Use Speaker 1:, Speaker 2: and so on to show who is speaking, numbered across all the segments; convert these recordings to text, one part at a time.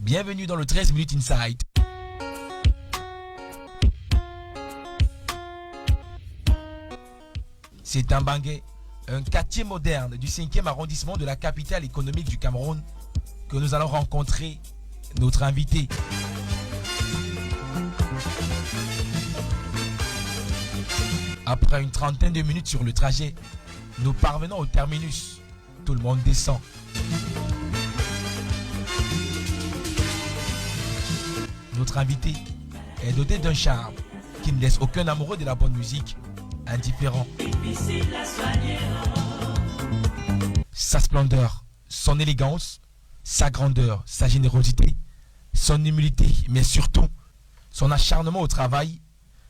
Speaker 1: Bienvenue dans le 13 minutes Inside. C'est un Bangué, un quartier moderne du 5e arrondissement de la capitale économique du Cameroun, que nous allons rencontrer notre invité. Après une trentaine de minutes sur le trajet, nous parvenons au terminus. Tout le monde descend. Notre invité est doté d'un charme qui ne laisse aucun amoureux de la bonne musique indifférent. Sa splendeur, son élégance, sa grandeur, sa générosité, son humilité, mais surtout son acharnement au travail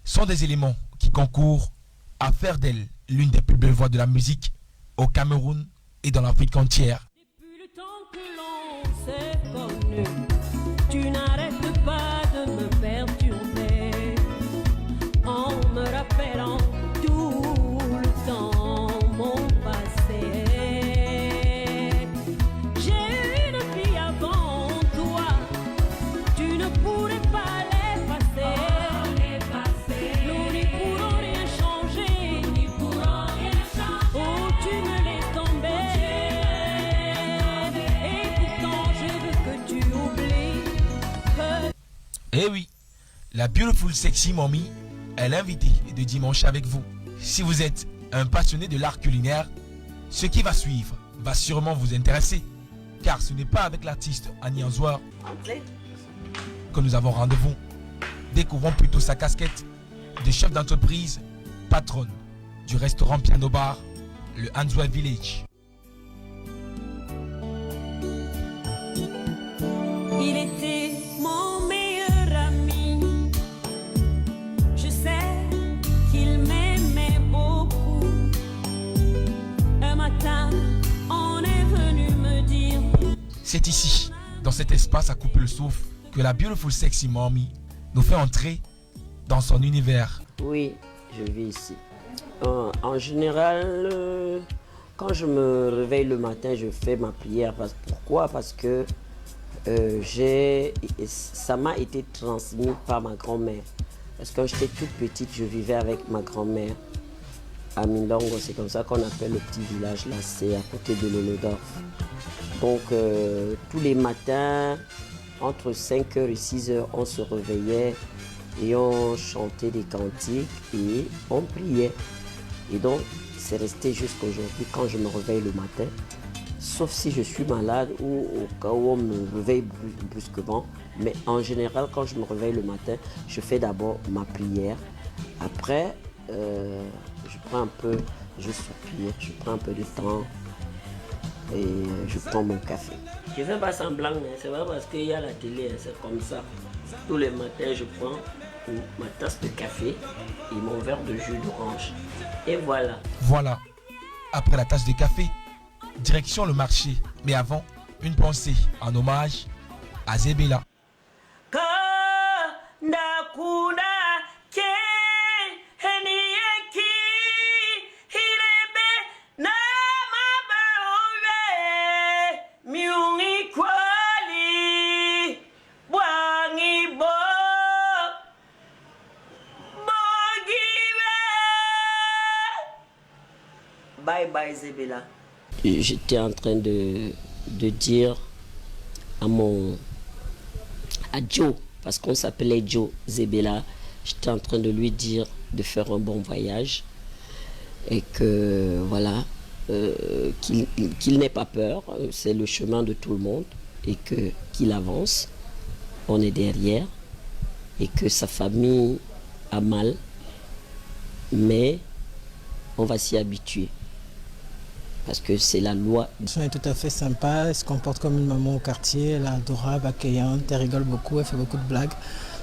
Speaker 1: sont des éléments qui concourent à faire d'elle l'une des plus belles voix de la musique au Cameroun et dans l'Afrique entière.
Speaker 2: Depuis le temps que l'on s'est connu, tu n'arrêtes pas de me perturber en me rappelant tout le temps mon passé. J'ai eu une vie avant toi, tu ne pourrais pas l'effacer. Nous n'y pourrons rien changer. Oh, tu me laisses tomber. Et pourtant je veux que tu oublies.
Speaker 1: Eh oui, la Beautiful Sexy Mommy est l'invitée de dimanche avec vous. Si vous êtes un passionné de l'art culinaire, ce qui va suivre va sûrement vous intéresser, car ce n'est pas avec l'artiste Annie Anzoir que nous avons rendez-vous. Découvrons plutôt sa casquette de chef d'entreprise, patronne du restaurant Piano Bar, le Anzois Village.
Speaker 2: Il était mon meilleur ami. Je sais qu'il m'aimait beaucoup. Un matin, on est venu me dire.
Speaker 1: C'est ici, dans cet espace à couper le souffle, que la Beautiful Sexy Mommy nous fait entrer dans son univers.
Speaker 3: Oui, je vis ici. En général, quand je me réveille le matin, je fais ma prière. Pourquoi? Parce que ça m'a été transmis par ma grand-mère. Parce que quand j'étais toute petite, je vivais avec ma grand-mère à Mindongo. C'est comme ça qu'on appelle le petit village là, c'est à côté de Lolodorf. Donc tous les matins, entre 5h et 6h, on se réveillait et on chantait des cantiques et on priait. Et donc c'est resté jusqu'à aujourd'hui quand je me réveille le matin. Sauf si je suis malade ou au cas où on me réveille brusquement. Mais en général, quand je me réveille le matin, je fais d'abord ma prière. Après, je prends un peu, je soupire, je prends un peu de temps et je prends mon café. Je ne fais pas semblant, c'est pas parce qu'il y a la télé, c'est comme ça. Tous les matins, je prends ma tasse de café et mon verre de jus d'orange. Et voilà.
Speaker 1: Voilà, après la tasse de café, direction le marché. Mais avant, une pensée en hommage à Zebela.
Speaker 3: Bye bye Zebela. J'étais en train de dire à Joe, parce qu'on s'appelait Joe Zebela, j'étais en train de lui dire de faire un bon voyage et que voilà, qu'il n'ait pas peur, c'est le chemin de tout le monde et qu'il avance, on est derrière et que sa famille a mal, mais on va s'y habituer. Parce que c'est la loi.
Speaker 4: Elle est tout à fait sympa, elle se comporte comme une maman au quartier, elle est adorable, accueillante, elle rigole beaucoup, elle fait beaucoup de blagues.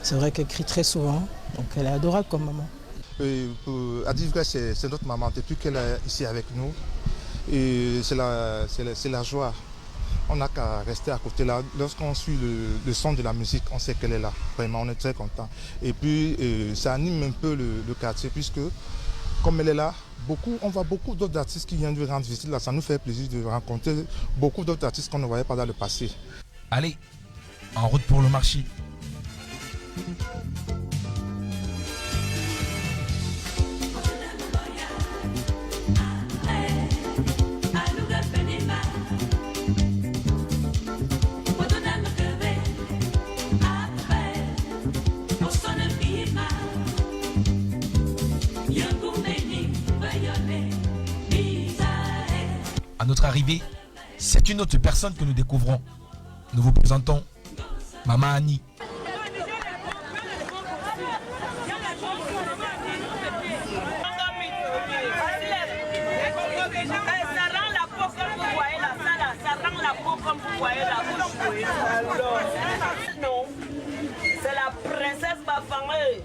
Speaker 4: C'est vrai qu'elle crie très souvent, donc elle est adorable comme maman.
Speaker 5: Adivka, c'est notre maman, depuis qu'elle est ici avec nous. Et c'est la joie. On n'a qu'à rester à côté là. Lorsqu'on suit le son de la musique, on sait qu'elle est là. Vraiment, on est très content. Et puis, ça anime un peu le quartier, puisque comme elle est là, on voit beaucoup d'autres artistes qui viennent lui rendre visite là. Ça nous fait plaisir de rencontrer beaucoup d'autres artistes qu'on ne voyait pas dans le passé.
Speaker 1: Allez, En route pour le marché. À notre arrivée, c'est une autre personne que nous découvrons. Nous vous présentons Maman Annie.
Speaker 6: Non, c'est la princesse Bafangé.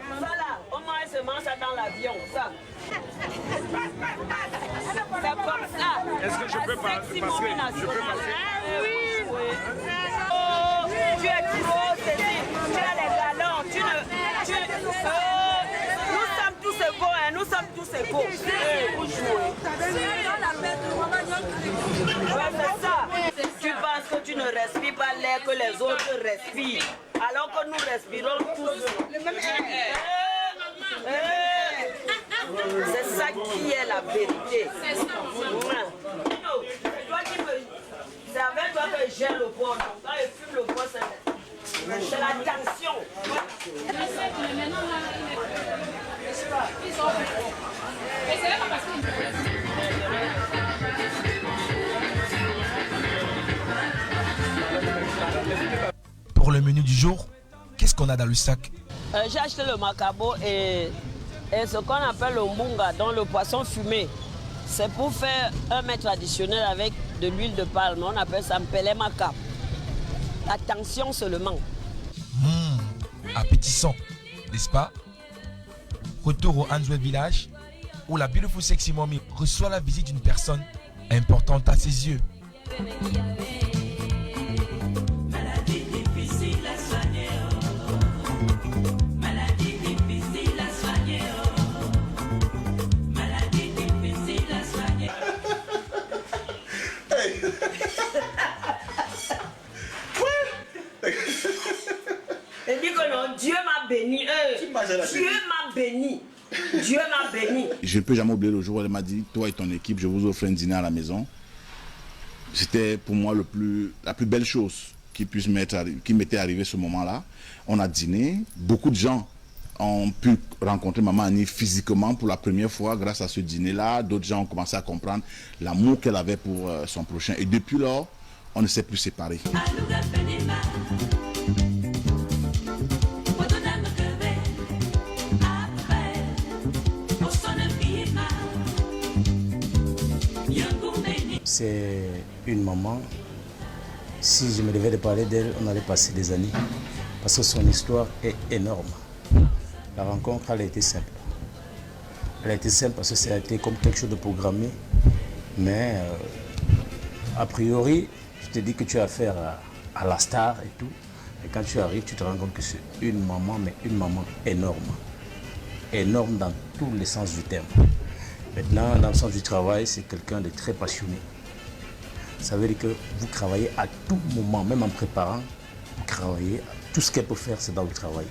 Speaker 6: Ça là, au moins elle se mange ça dans l'avion, ça. C'est comme ça.
Speaker 7: Est-ce que je peux passer? Je peux passer?
Speaker 6: Oui, oui. Oh, tu es trop Cécile. Tu as les galons. Nous sommes tous égaux, hein. Nous sommes tous égaux. Vous jouez. Ouais, c'est ça. Tu penses que tu ne respires pas l'air que les autres respirent, alors que nous respirons tous le même air. C'est ça qui est la vérité. C'est avec toi que j'ai le poids. Quand je fume le poids, c'est la tension.
Speaker 1: Pour le menu du jour, qu'est-ce qu'on a dans le sac?
Speaker 6: J'ai acheté le macabo et ce qu'on appelle le mbunga, dans le poisson fumé. C'est pour faire un mets traditionnel avec de l'huile de palme. On appelle ça mpele macab. Attention seulement.
Speaker 1: Appétissant, n'est-ce pas? Retour au Answell Village, où la Beautiful Sexy Mommy reçoit la visite d'une personne importante à ses yeux.
Speaker 6: Il dit que non, Dieu m'a béni. Dieu m'a béni. Dieu m'a béni.
Speaker 8: Je ne peux jamais oublier le jour où elle m'a dit, toi et ton équipe, je vous offre un dîner à la maison. C'était pour moi la plus belle chose qui m'était arrivée ce moment-là. On a dîné, beaucoup de gens ont pu rencontrer Maman Annie physiquement pour la première fois grâce à ce dîner-là. D'autres gens ont commencé à comprendre l'amour qu'elle avait pour son prochain. Et depuis lors, on ne s'est plus séparés.
Speaker 9: C'est une maman. Si je me devais de parler d'elle, on allait passer des années. Parce que son histoire est énorme. La rencontre, elle a été simple. Elle a été simple parce que ça a été comme quelque chose de programmé. Mais a priori, je te dis que tu as affaire à la star et tout. Et quand tu arrives, tu te rends compte que c'est une maman, mais une maman énorme. Énorme dans tous les sens du terme. Maintenant, dans le sens du travail, c'est quelqu'un de très passionné. Ça veut dire que vous travaillez à tout moment, même en préparant, vous travaillez. Tout ce qu'elle peut faire, c'est dans le travail.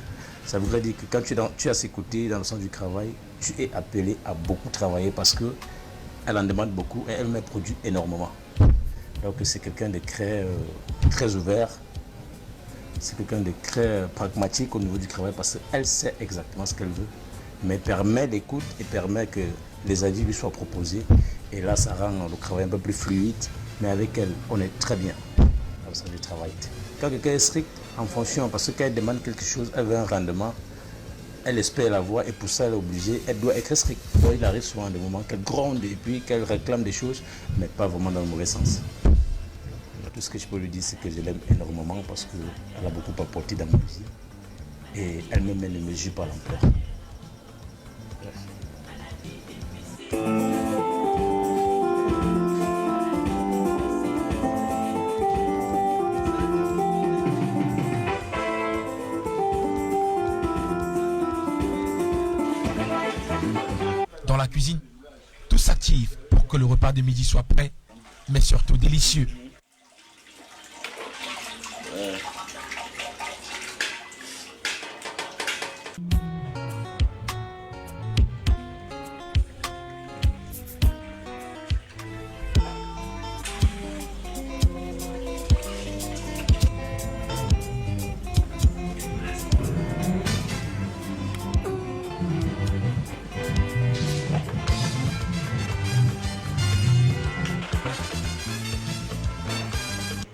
Speaker 9: Ça voudrait dire que quand tu es à ses côtés, dans le sens du travail, tu es appelé à beaucoup travailler parce qu'elle en demande beaucoup et elle-même produit énormément. Donc c'est quelqu'un de très ouvert. C'est quelqu'un de très pragmatique au niveau du travail parce qu'elle sait exactement ce qu'elle veut, mais permet l'écoute et permet que les avis lui soient proposés. Et là, ça rend le travail un peu plus fluide, mais avec elle, on est très bien dans le sens du travail. Quand quelqu'un est strict, en fonction, parce que quand elle demande quelque chose, elle veut un rendement, elle espère l'avoir et pour ça, elle est obligée, elle doit être stricte. Donc, il arrive souvent des moments qu'elle gronde et puis qu'elle réclame des choses, mais pas vraiment dans le mauvais sens. Tout ce que je peux lui dire, c'est que je l'aime énormément parce qu'elle a beaucoup apporté dans ma vie et elle-même, elle ne mesure pas l'ampleur.
Speaker 1: Dans la cuisine, tout s'active pour que le repas de midi soit prêt, mais surtout délicieux.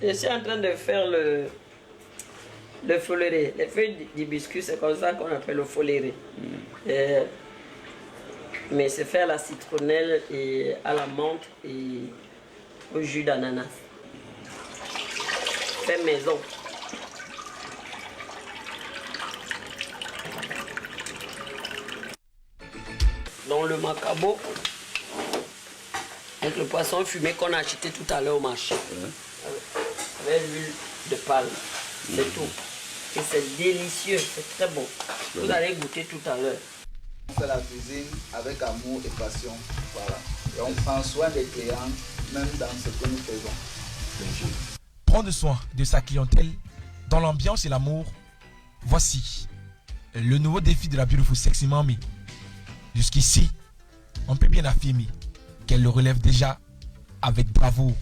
Speaker 6: Je suis en train de faire le foléré. Les feuilles d'hibiscus, c'est comme ça qu'on appelle le foléré. Mais c'est fait à la citronnelle et à la menthe et au jus d'ananas. Fait maison. Dans le macabo, avec le poisson fumé qu'on a acheté tout à l'heure au marché. Avec l'huile de palme. C'est tout. Et c'est délicieux, c'est très bon. Vous allez goûter tout à l'heure.
Speaker 10: On fait la cuisine avec amour et passion. Voilà. Et on prend soin des clients, même dans ce que nous faisons.
Speaker 1: Prendre soin de sa clientèle dans l'ambiance et l'amour, voici le nouveau défi de la Beautiful Sexy Mommy. Jusqu'ici, on peut bien affirmer qu'elle le relève déjà avec bravoure.